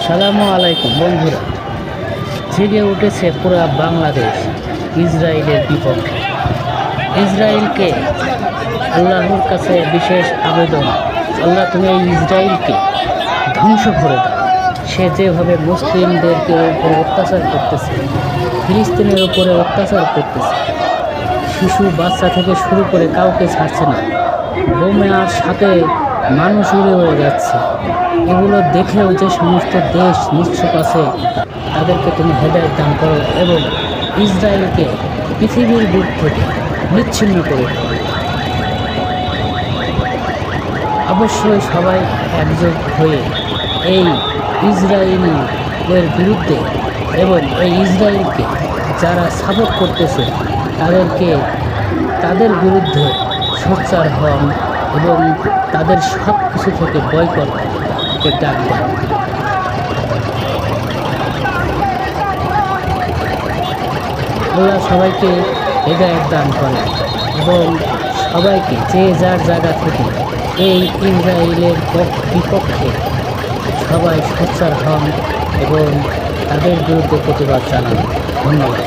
সালামু আলাইকুম বন্ধুরা। জেগে উঠেছে পুরা বাংলাদেশ ইসরায়েলের বিপক্ষে। ইসরায়েলকে আল্লাহর কাছে বিশেষ আবেদন, আল্লাহ তুমি এই ইসরায়েলকে ধ্বংস করে দাও। সে যেভাবে মুসলিমদেরকে উপরে অত্যাচার করতেছে, ফিলিস্তিনের উপরে অত্যাচার করতেছে, শিশু বাচ্চা থেকে শুরু করে কাউকে ছাড়ছে না, বোমার সাথে মানুষ উড়ে যাচ্ছে। এগুলো দেখেও যে সমস্ত দেশ নিশ্চুপ আছে তাদেরকে তুমি হেদায়েত দান করো এবং ইসরায়েলকে পৃথিবীর বুক থেকে বিচ্ছিন্ন করে দাও। অবশ্যই সবাই একজোট হয়ে এই ইসরায়েলের বিরুদ্ধে এবং এই ইসরায়েলকে যারা সাপোর্ট করতেছে তাদের বিরুদ্ধে সোচ্চার হন এবং তাদের সব কিছু থেকে বয়কটকে ডাক দেন। আল্লাহ সবাইকে হেদায়েত দান করেন এবং সবাইকে যে যার জায়গা থেকে এই ইসরায়েলের বিপক্ষে সবাই সোচ্চার হন এবং তাদের বিরুদ্ধে প্রতিবাদ জানান। ধন্যবাদ।